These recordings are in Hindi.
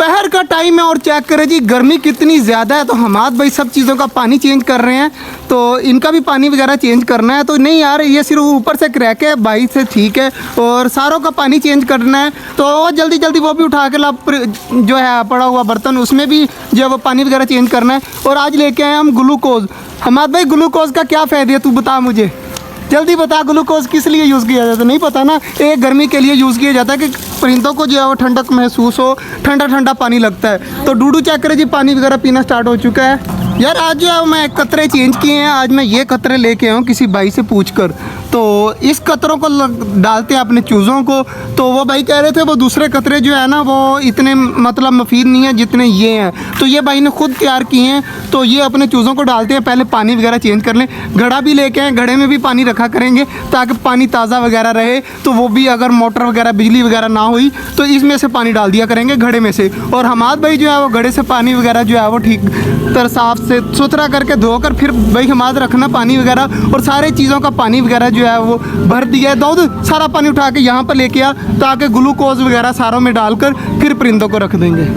दोपहर का टाइम है और चेक करें जी गर्मी कितनी ज़्यादा है। तो हमाद भाई सब चीज़ों का पानी चेंज कर रहे हैं, तो इनका भी पानी वगैरह चेंज करना है। तो नहीं यार, ये सिर्फ ऊपर से क्रैक है, भाई से ठीक है, और सारों का पानी चेंज करना है। तो जल्दी जल्दी वो भी उठा के ला जो है पड़ा हुआ बर्तन, उसमें भी जो है वो पानी वगैरह चेंज करना है। और आज लेके आए हम ग्लूकोज। हमाद भाई ग्लूकोज का क्या फ़ायदा है, तू बता मुझे, जल्दी बता। ग्लूकोज किस लिए यूज़ किया जाता है? नहीं पता ना। एक गर्मी के लिए यूज़ किया जाता है कि परिंदों को जो है वो ठंडक महसूस हो, ठंडा ठंडा पानी लगता है। तो डूडू चेक करे जी, पानी वगैरह पीना स्टार्ट हो चुका है। यार आज जो है मैं कतरे चेंज किए हैं। आज मैं ये कतरे लेके आया हूँ किसी भाई से पूछ कर। तो इस कतरों को डालते हैं अपने चूज़ों को। तो वो भाई कह रहे थे वो दूसरे कतरे जो है ना वो इतने मतलब मुफीद नहीं है जितने ये हैं। तो ये भाई ने खुद तैयार किए हैं। तो ये अपने चूज़ों को डालते हैं, पहले पानी वगैरह चेंज कर लें। घड़ा भी लेके आए, घड़े में भी पानी रखा करेंगे ताकि पानी ताज़ा वगैरह रहे। तो वो भी अगर मोटर वगैरह बिजली वगैरह ना हुई तो इसमें से पानी डाल दिया करेंगे घड़े में से। और हमाद भाई जो है वो घड़े से पानी वगैरह जो है वो ठीक तरह साफ से सुथरा करके धोकर फिर भाई हमाद रखना पानी वगैरह। और सारे चीज़ों का पानी वगैरह जो है वो भर दिया है। दाऊद सारा पानी उठा के यहाँ पर लेके आ ताकि ग्लूकोज वगैरह सारों में डालकर फिर परिंदों को रख देंगे।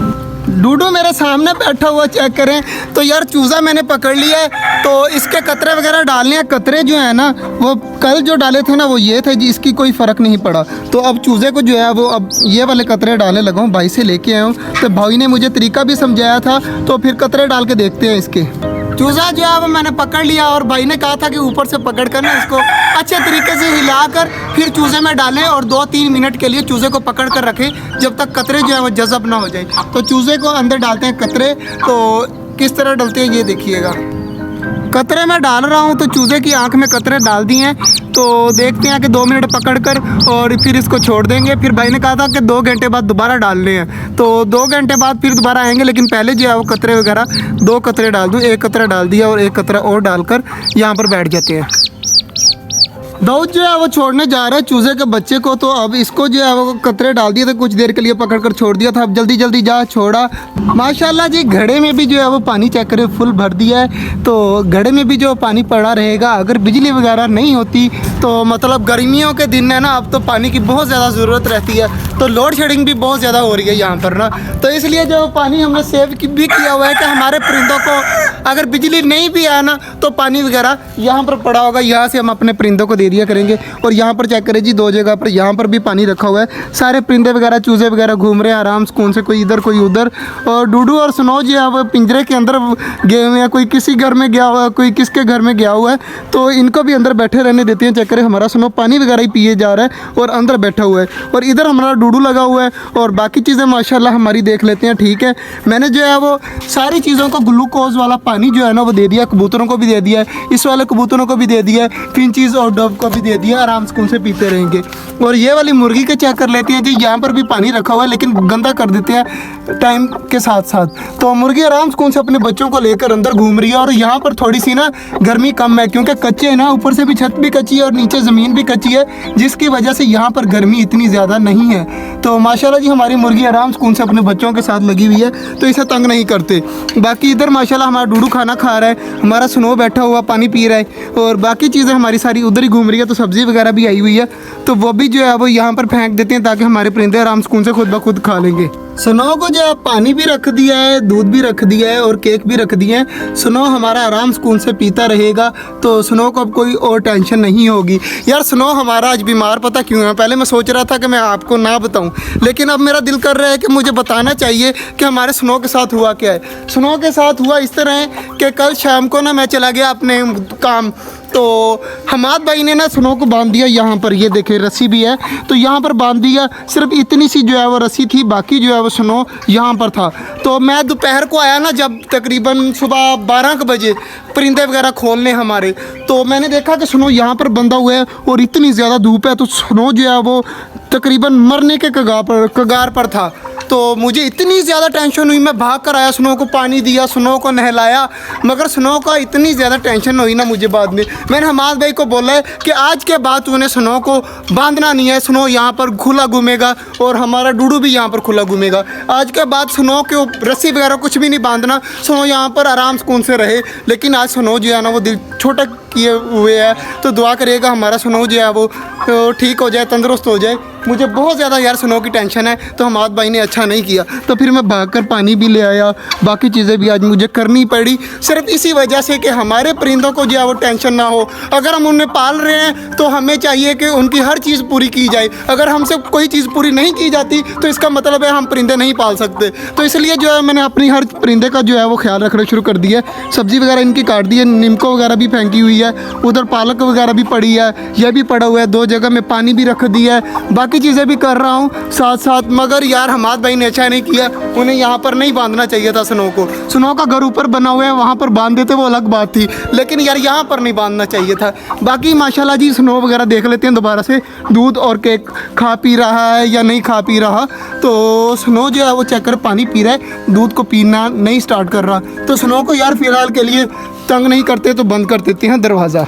डूडू मेरे सामने बैठा हुआ, चेक करें। तो यार चूज़ा मैंने पकड़ लिया है, तो इसके कतरे वगैरह डालने हैं। कतरे जो है ना वो कल जो डाले थे ना वो ये थे जी, इसकी कोई फ़र्क नहीं पड़ा। तो अब चूज़े को जो है वो अब ये वाले कतरे डालने लगा हूँ, भाई से लेके आया हूँ। तो भाई ने मुझे तरीका भी समझाया था, तो फिर कतरे डाल के देखते हैं इसके। चूज़ा जो है वो मैंने पकड़ लिया और भाई ने कहा था कि ऊपर से पकड़ कर ना इसको अच्छे तरीके से हिलाकर फिर चूज़े में डालें और 2-3 मिनट के लिए चूज़े को पकड़ कर रखें जब तक कतरे जो है वो जज़ब ना हो जाए। तो चूज़े को अंदर डालते हैं कतरे। तो किस तरह डालते हैं ये देखिएगा। कतरे में डाल रहा हूँ तो चूज़े की आंख में कतरे डाल दिए हैं। तो देखते हैं कि 2 मिनट पकड़कर और फिर इसको छोड़ देंगे। फिर भाई ने कहा था कि 2 घंटे बाद दोबारा डालने हैं। तो 2 घंटे बाद फिर दोबारा आएंगे, लेकिन पहले जो है वो कतरे वगैरह 2 कतरे डाल दूँ। 1 कतरा डाल दिया और 1 कतरा और डालकर यहाँ पर बैठ जाते हैं। दाऊद जो है वो छोड़ने जा रहा है चूज़े के बच्चे को। तो अब इसको जो है वो कतरे डाल दिए थे, कुछ देर के लिए पकड़ कर छोड़ दिया था। अब जल्दी जल्दी जा छोड़ा। माशाल्लाह जी, घड़े में भी जो है वो पानी चेक करे फुल भर दिया है। तो घड़े में भी जो पानी पड़ा रहेगा। अगर बिजली वगैरह नहीं होती तो मतलब गर्मियों के दिन है ना, अब तो पानी की बहुत ज़्यादा ज़रूरत रहती है। तो लोड शेडिंग भी बहुत ज़्यादा हो रही है यहाँ पर ना। तो इसलिए जो पानी हमने सेव भी किया हुआ है कि हमारे परिंदों को अगर बिजली नहीं भी आया ना तो पानी वगैरह यहाँ पर पड़ा होगा, यहाँ से हम अपने परिंदों को दे दिया करेंगे। और यहाँ पर चेक करें जी, 2 जगह पर यहाँ पर भी पानी रखा हुआ है। सारे परिंदे वगैरह चूज़े वगैरह घूम रहे हैं आराम सुकून से, कोई इधर कोई उधर। और डूडू और स्नो जो है वो पिंजरे के अंदर गए हुए हैं, कोई किसी घर में गया हुआ है, कोई किसके घर में गया हुआ है। तो इनको भी अंदर बैठे रहने देते हैं। चेक करें हमारा स्नो पानी वगैरह ही पिए जा रहा है और अंदर बैठा हुआ है। और इधर हमारा डूडू लगा हुआ है। और बाकी चीज़ें माशाल्लाह हमारी देख लेते हैं, ठीक है। मैंने जो है वो सारी चीज़ों को ग्लूकोज वाला पानी जो है ना वो दे दिया। कबूतरों को भी दे दिया है, इस वाले कबूतरों को भी दे दिया है, फिंचीज़ और डव को भी दे दिया। आराम से से पीते रहेंगे। और ये वाली मुर्गी के चेक कर लेते हैं जी, यहाँ पर भी पानी रखा हुआ है लेकिन गंदा कर देते हैं टाइम के साथ साथ। तो मुर्गी आराम से अपने बच्चों को लेकर अंदर घूम रही है। और यहाँ पर थोड़ी सी ना गर्मी कम है क्योंकि कच्चे है ना, ऊपर से भी छत भी कच्ची है और नीचे ज़मीन भी कच्ची है, जिसकी वजह से यहाँ पर गर्मी इतनी ज़्यादा नहीं है। तो माशाल्लाह जी हमारी मुर्गी आराम से अपने बच्चों के साथ लगी हुई है, तो इसे तंग नहीं करते। बाकी इधर माशाल्लाह हमारा डूडू खाना खा रहा है, हमारा स्नो बैठा हुआ पानी पी रहा है। और बाकी चीज़ें हमारी सारी उधर ही घूम रही है। तो सब्ज़ी वगैरह भी आई हुई है, तो वो भी जो है वो यहाँ पर फेंक देते हैं ताकि हमारे परिंदे आराम सुकून से खुद ब खुद खा लेंगे। स्नो को जो है पानी भी रख दिया है, दूध भी रख दिया है और केक भी रख दिए हैं। स्नो हमारा आराम सुकून से पीता रहेगा, तो स्नो को अब कोई और टेंशन नहीं होगी। यार स्नो हमारा आज बीमार पता क्यों है? पहले मैं सोच रहा था कि मैं आपको ना बताऊं, लेकिन अब मेरा दिल कर रहा है कि मुझे बताना चाहिए कि हमारे स्नो के साथ हुआ क्या है। स्नो के साथ हुआ इस तरह है कि कल शाम को ना मैं चला गया अपने काम। तो हमाद भाई ने ना स्नो को बांध दिया यहाँ पर, ये देखे रस्सी भी है, तो यहाँ पर बांध दिया। सिर्फ इतनी सी जो है वो रस्सी थी, बाकी जो है वो स्नो यहाँ पर था। तो मैं दोपहर को आया ना, जब तकरीबन सुबह 12 बजे परिंदे वगैरह खोलने हमारे, तो मैंने देखा कि स्नो यहाँ पर बंधा हुआ है और इतनी ज़्यादा धूप है। तो स्नो जो है वो तकरीबन मरने के कगार पर था। तो मुझे इतनी ज़्यादा टेंशन हुई, मैं भाग कर आया, स्नो को पानी दिया, स्नो को नहलाया। मगर स्नो का इतनी ज़्यादा टेंशन हुई ना मुझे बाद में। मैंने हमाद भाई को बोला है कि आज के बाद तूने स्नो को बांधना नहीं है, स्नो यहाँ पर खुला घूमेगा और हमारा डूडू भी यहाँ पर खुला घूमेगा। आज के बाद स्नो के रस्सी वगैरह कुछ भी नहीं बांधना, स्नो यहाँ पर आराम सुकून से रहे। लेकिन आज स्नो जो है ना वो दिल छोटा किए हुए है, तो दुआ करिएगा हमारा स्नो जो है वो ठीक हो जाए, तंदुरुस्त हो जाए। मुझे बहुत ज़्यादा यार स्नो की टेंशन है। तो हमाद भाई ने अच्छा नहीं किया। तो फिर मैं भागकर पानी भी ले आया, बाकी चीज़ें भी आज मुझे करनी पड़ी, सिर्फ इसी वजह से कि हमारे परिंदों को जो है वो टेंशन ना हो। अगर हम उन्हें पाल रहे हैं तो हमें चाहिए कि उनकी हर चीज़ पूरी की जाए। अगर हमसे कोई चीज़ पूरी नहीं की जाती तो इसका मतलब है हम परिंदे नहीं पाल सकते। तो इसलिए जो है मैंने अपनी हर परिंदे का जो है वो ख्याल रखना शुरू कर दिया है। सब्ज़ी वगैरह इनकी काट दी है, नीमको वगैरह भी फेंकी हुई है, उधर पालक वगैरह भी पड़ी है, यह भी पड़ा हुआ है, 2 जगह में पानी भी रख दिया है, बाकी चीज़ें भी कर रहा हूँ साथ साथ। मगर यार हमाद भाई ने अच्छा नहीं किया, उन्हें यहाँ पर नहीं बांधना चाहिए था स्नो को। स्नो का घर ऊपर बना हुआ है, वहाँ पर बांध देते वो अलग बात थी, लेकिन यार यहाँ पर नहीं बांधना चाहिए था। बाकी माशाल्लाह जी स्नो वगैरह देख लेते हैं दोबारा से, दूध और केक खा पी रहा है या नहीं खा पी रहा। तो स्नो जो है वो चेक कर पानी पी रहा है, दूध को पीना नहीं स्टार्ट कर रहा। तो स्नो को यार फिलहाल के लिए तंग नहीं करते तो बंद कर देते हैं दरवाज़ा।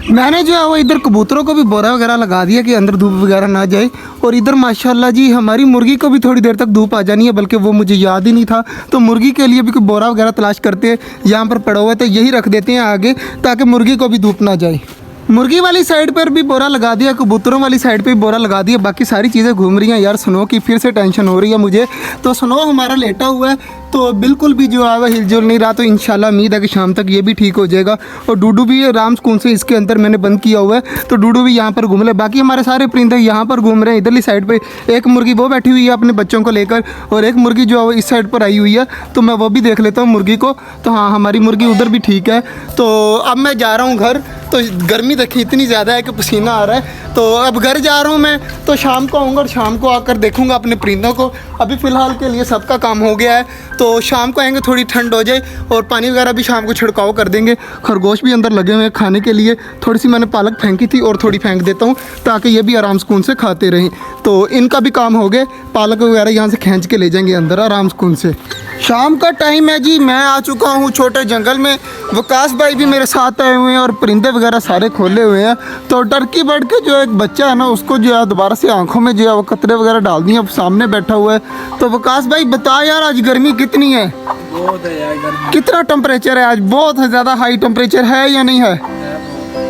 मैंने जो है वो इधर कबूतरों को भी बोरा वगैरह लगा दिया कि अंदर धूप वगैरह ना जाए। और इधर माशाल्लाह जी हमारी मुर्गी को भी थोड़ी देर तक धूप आ जानी है, बल्कि वो मुझे याद ही नहीं था। तो मुर्गी के लिए भी कोई बोरा वगैरह तलाश करते हैं, यहाँ पर पड़ा हुआ है तो यही रख देते हैं आगे, ताकि मुर्गी को भी धूप ना जाए। मुर्गी वाली साइड पर भी बोरा लगा दिया, कबूतरों वाली साइड पे भी बोरा लगा दिया, बाकी सारी चीज़ें घूम रही हैं। यार स्नो की फिर से टेंशन हो रही है मुझे। तो स्नो हमारा लेटा हुआ है तो बिल्कुल भी जो है वह हिलजुल नहीं रहा। तो इंशाल्लाह उम्मीद है कि शाम तक ये भी ठीक हो जाएगा। और डूडू भी आराम सुकून से इसके अंदर मैंने बंद किया हुआ है, तो डूडू भी यहाँ पर घूम रहे। बाकी हमारे सारे परिंदे यहाँ पर घूम रहे हैं। इधरली साइड पे एक मुर्गी वो बैठी हुई है अपने बच्चों को लेकर, और एक मुर्गी जो है वो इस साइड पर आई हुई है, तो मैं वो भी देख लेता हूँ मुर्गी को। तो हाँ हमारी मुर्गी उधर भी ठीक है। तो अब मैं जा रहा हूँ घर। तो गर्मी देखिए इतनी ज़्यादा है कि पसीना आ रहा है। तो अब घर जा रहा हूँ मैं, तो शाम को आऊँगा और शाम को आकर देखूँगा अपने परिंदों को। अभी फ़िलहाल के लिए सबका काम हो गया है, तो शाम को आएंगे, थोड़ी ठंड हो जाए और पानी वगैरह भी शाम को छिड़काव कर देंगे। खरगोश भी अंदर लगे हुए हैं खाने के लिए, थोड़ी सी मैंने पालक फेंकी थी और थोड़ी फेंक देता हूँ ताकि ये भी आराम सुकून से खाते रहें। तो इनका भी काम हो गया, पालक वगैरह यहाँ से खींच के ले जाएंगे अंदर आराम सुकून से। शाम का टाइम है जी, मैं आ चुका हूँ छोटे जंगल में। वकास भाई भी मेरे साथ आए हुए हैं और परिंदे वगैरह सारे खोले हुए हैं। तो टर्की बर्ड के जो एक बच्चा है ना, उसको जो है दोबारा से आंखों में जो है वो कतरे वगैरह डाल दिए, अब सामने बैठा हुआ है। तो वकास भाई बता यार आज गर्मी कितनी है? बहुत है यार गर्मी। कितना टेम्परेचर है आज? बहुत ज़्यादा हाई टेम्परेचर है या नहीं है?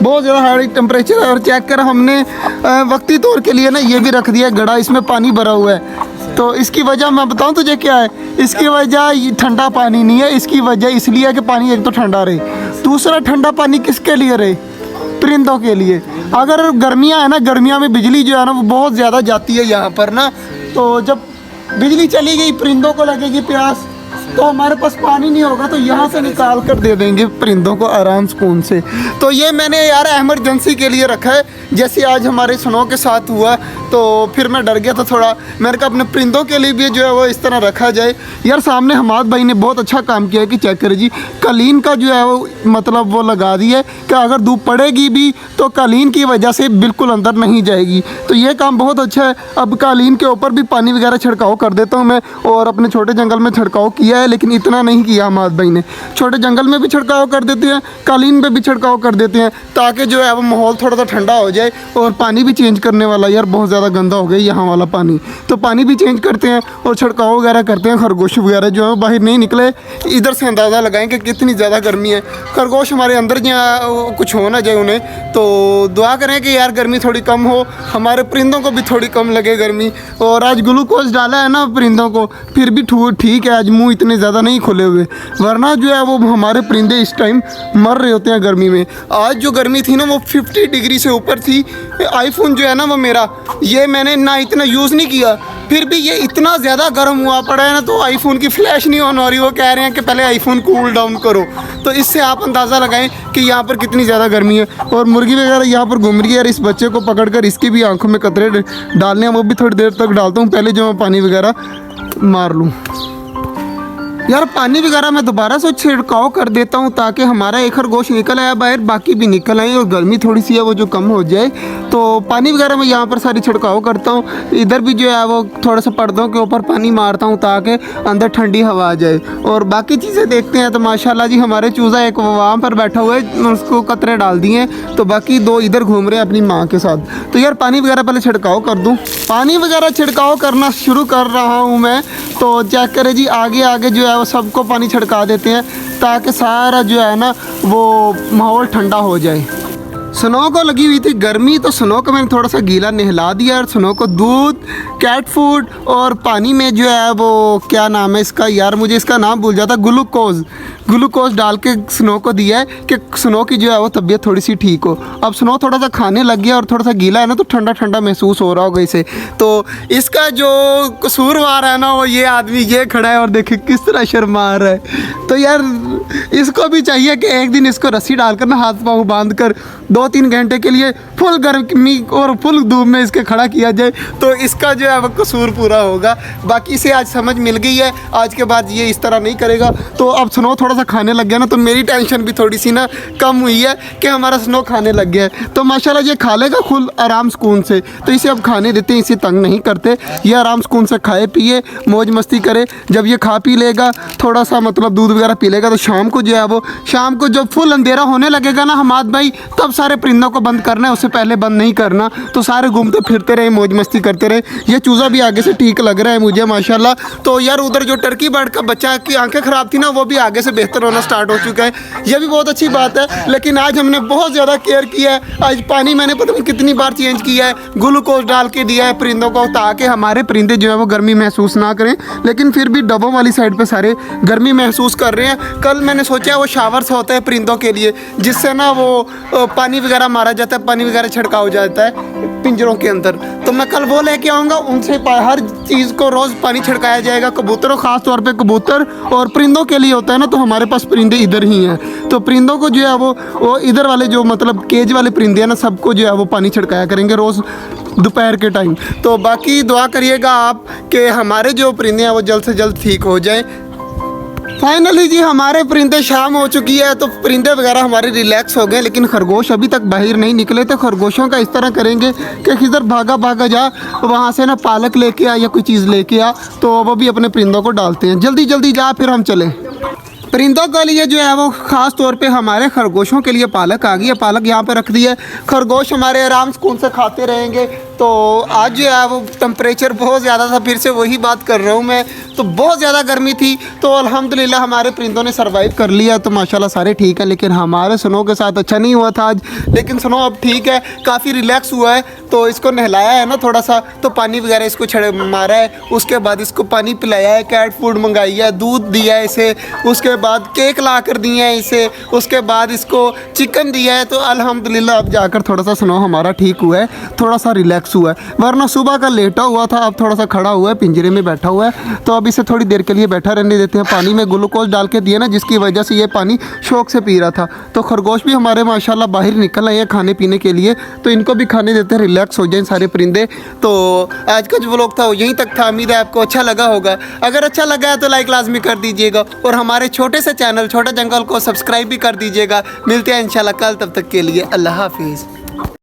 बहुत ज़्यादा हाई टेम्परेचर है। और चेक कर हमने वक्ती तौर के लिए ना ये भी रख दिया गड़ा, इसमें पानी भरा हुआ है। तो इसकी वजह मैं बताऊं तुझे क्या है? इसकी वजह ये ठंडा पानी नहीं है, इसकी वजह इसलिए है कि पानी एक तो ठंडा रहे, दूसरा ठंडा पानी किसके लिए रहे? परिंदों के लिए। अगर गर्मियां है ना, गर्मियां में बिजली जो है ना वो बहुत ज़्यादा जाती है यहाँ पर ना। तो जब बिजली चली गई परिंदों को लगेगी प्यास, तो हमारे पास पानी नहीं होगा, तो यहाँ से निकाल कर दे देंगे परिंदों को आराम सुकून से। तो ये मैंने यार इमरजेंसी के लिए रखा है, जैसे आज हमारे स्नो के साथ हुआ तो फिर मैं डर गया था थोड़ा। मैंने कहा अपने परिंदों के लिए भी जो है वो इस तरह रखा जाए। यार सामने हमाद भाई ने बहुत अच्छा काम किया है कि चेक करें जी, कालीन का जो है वो मतलब वो लगा दिया है कि अगर धूप पड़ेगी भी तो कालीन की वजह से बिल्कुल अंदर नहीं जाएगी। तो ये काम बहुत अच्छा है। अब कालीन के ऊपर भी पानी वगैरह छिड़काव कर देता हूँ मैं, और अपने छोटे जंगल में छिड़काव किया है, लेकिन इतना नहीं किया हमाद भाई ने। छोटे जंगल में भी छिड़काव कर देते हैं, कालीन पे भी छिड़काव कर देते हैं, ताकि जो है वो माहौल थोड़ा सा ठंडा हो जाए। और पानी भी चेंज करने वाला, यार बहुत ज़्यादा गंदा हो गया यहाँ वाला पानी, तो पानी भी चेंज करते हैं और छिड़काव वगैरह करते हैं। खरगोश वगैरह जो है बाहर नहीं निकले, इधर से अंदाज़ा लगाएं कि कितनी ज़्यादा गर्मी है। खरगोश हमारे अंदर जहाँ कुछ हो ना जाए उन्हें, तो दुआ करें कि यार गर्मी थोड़ी कम हो, हमारे परिंदों को भी थोड़ी कम लगे गर्मी। और आज ग्लूकोज डाला है ना परिंदों को, फिर भी ठीक है, आज मुँह इतने ज़्यादा नहीं खुले हुए, वरना जो है वो हमारे परिंदे इस टाइम मर रहे होते हैं गर्मी में। आज जो गर्मी थी ना वो 50 डिग्री से ऊपर थी। आईफोन जो है ना वो मेरा, ये मैंने ना इतना यूज़ नहीं किया, फिर भी ये इतना ज़्यादा गर्म हुआ पड़ा है ना, तो आईफोन की फ्लैश नहीं ऑन हो रही। वो कह रहे हैं कि पहले आईफोन कूल डाउन करो। तो इससे आप अंदाज़ा लगाएं कि यहाँ पर कितनी ज़्यादा गर्मी है। और मुर्गी वगैरह यहाँ पर घूम रही है, और इस बच्चे को पकड़कर इसकी भी आंखों में कतरे डालने हैं, वो भी थोड़ी देर तक डालता हूँ, पहले जो मैं पानी वगैरह मार लूँ। यार पानी वगैरह मैं दोबारा से छिड़काव कर देता हूँ ताकि हमारा एक खरगोश निकल आया बाहर, बाकी भी निकल आए और गर्मी थोड़ी सी है वो जो कम हो जाए। तो पानी वगैरह मैं यहाँ पर सारी छिड़काव करता हूँ। इधर भी जो है वो थोड़ा सा पर्दों के ऊपर पानी मारता हूँ ताकि अंदर ठंडी हवा आ जाए। और बाकी चीज़ें देखते हैं। तो माशाल्लाह जी हमारे चूज़ा एक वहाँ पर बैठा हुआ है, उसको कतरे डाल दिए, तो बाकी 2 इधर घूम रहे हैं अपनी माँ के साथ। तो यार पानी वगैरह पहले छिड़काव कर दूँ। पानी वगैरह छिड़काव करना शुरू कर रहा हूँ मैं। तो चेक करें जी, आगे आगे जो है वो सबको पानी छिड़का देते हैं ताकि सारा जो है ना वो माहौल ठंडा हो जाए। स्नो को लगी हुई थी गर्मी, तो स्नो को मैंने थोड़ा सा गीला नहला दिया और स्नो को दूध, कैट फूड और पानी में जो है वो क्या नाम है इसका यार, मुझे इसका नाम भूल जाता, ग्लूकोज डाल के स्नो को दिया है कि स्नो की जो है वो तबीयत थोड़ी सी ठीक हो। अब स्नो थोड़ा सा खाने लग गया और थोड़ा सा गीला है ना, तो ठंडा ठंडा महसूस हो रहा होगा इसे। तो इसका जो कसूरवार है ना वो ये आदमी ये खड़ा है और देखे किस तरह शर्मा रहा है। तो यार इसको भी चाहिए कि एक दिन इसको रस्सी डालकर ना हाथ पाँव बांध कर 2-3 घंटे के लिए फुल गर्मी और फुल धूप में इसके खड़ा किया जाए, तो इसका जो है वो कसूर पूरा होगा। बाकी इसे आज समझ मिल गई है, आज के बाद ये इस तरह नहीं करेगा। तो अब स्नो थोड़ा सा खाने लग गया ना, तो मेरी टेंशन भी थोड़ी सी ना कम हुई है कि हमारा स्नो खाने लग गया है। तो माशाल्लाह ये खा लेगा खुद आराम सुकून से, तो इसे अब खाने देते हैं, इसे तंग नहीं करते। ये आराम सुकून से खाए पिए मौज मस्ती करे। जब ये खा पी लेगा थोड़ा सा मतलब दूध वगैरह पी लेगा, तो शाम को जो है वो शाम को जब फुल अंधेरा होने लगेगा ना हमाद भाई, तब सारे परिंदों को बंद करना है, उससे पहले बंद नहीं करना। तो सारे घूमते फिरते रहे, मौज मस्ती करते रहे। ये चूज़ा भी आगे से ठीक लग रहा है मुझे माशाल्लाह। तो यार उधर जो टर्की बर्ड का बच्चा की आंखें ख़राब थी ना, वो भी आगे से बेहतर होना स्टार्ट हो चुका है। ये भी बहुत अच्छी बात है। लेकिन आज हमने बहुत ज़्यादा केयर किया है। आज पानी मैंने पता नहीं कितनी बार चेंज किया है, ग्लूकोज डाल के दिया है परिंदों को, ताकि हमारे परिंदे जो है वो गर्मी महसूस ना करें। लेकिन फिर भी डब्बों वाली साइड पे सारे गर्मी महसूस कर रहे हैं। कल मैंने सोचा वो शावर्स होता है परिंदों के लिए, जिससे ना वो पानी वगैरह मारा जाता है, पानी वगैरह छिड़काव जाता है पिंजरों के अंदर। तो मैं कल वो लेके आऊँगा, उनसे हर चीज़ को रोज़ पानी छिड़काया जाएगा। कबूतरों ख़ास तौर पे कबूतर और परिंदों के लिए होता है ना, तो हमारे पास परिंदे इधर ही हैं। तो परिंदों को जो है वो इधर वाले जो मतलब केज वाले परिंदे हैं ना, सबको जो है वो पानी छिड़काया करेंगे रोज़ दोपहर के टाइम। तो बाकी दुआ करिएगा आप कि हमारे जो परिंदे हैं वो जल्द से जल्द ठीक हो जाएं। फाइनली जी हमारे परिंदे शाम हो चुकी है, तो परिंदे वगैरह हमारे रिलैक्स हो गए। लेकिन खरगोश अभी तक बाहर नहीं निकले। तो खरगोशों का इस तरह करेंगे कि किधर भागा भागा जा, वहाँ से ना पालक लेके आ या कोई चीज़ लेके आ, तो वो भी अपने परिंदों को डालते हैं। जल्दी जल्दी जा, फिर हम चलें। परिंदों के लिए जो है वो ख़ास तौर पे हमारे खरगोशों के लिए पालक आ गई है। पालक यहाँ पे रख दी है, खरगोश हमारे आराम सुकून से खाते रहेंगे। तो आज जो है वो टेम्परेचर बहुत ज़्यादा था, फिर से वही बात कर रहा हूँ मैं, तो बहुत ज़्यादा गर्मी थी। तो अल्हम्दुलिल्लाह हमारे परिंदों ने सर्वाइव कर लिया, तो माशाल्लाह सारे ठीक हैं। लेकिन हमारे स्नो के साथ अच्छा नहीं हुआ था आज। लेकिन स्नो अब ठीक है, काफ़ी रिलैक्स हुआ है। तो इसको नहलाया है ना थोड़ा सा, तो पानी वगैरह इसको छड़ मारा है। उसके बाद इसको पानी पिलाया है, कैट फूड मंगाई है, दूध दिया है इसे, उसके बाद केक ला कर दिए हैं इसे, उसके बाद इसको चिकन दिया है। तो अल्हम्दुलिल्लाह अब जाकर थोड़ा सा स्नो हमारा ठीक हुआ है, थोड़ा सा रिलैक्स हुआ है। वरना सुबह का लेटा हुआ था, अब थोड़ा सा खड़ा हुआ है, पिंजरे में बैठा हुआ है। तो अब इसे थोड़ी देर के लिए बैठा रहने देते हैं। पानी में ग्लूकोज डाल के दिया ना, जिसकी वजह से ये पानी शौक से पी रहा था। तो खरगोश भी हमारे माशाल्लाह बाहर निकल आए हैं खाने पीने के लिए, तो इनको भी खाने देते हैं, रिलैक्स हो जाए सारे परिंदे। तो आज का जो व्लॉग था वो यहीं तक था। उम्मीद है आपको अच्छा लगा होगा। अगर अच्छा लगा है तो लाइक लाजमी कर दीजिएगा, और हमारे छोटे से चैनल छोटा जंगल को सब्सक्राइब भी कर दीजिएगा। मिलते हैं इंशाल्लाह कल, तब तक के लिए अल्लाह हाफिज़।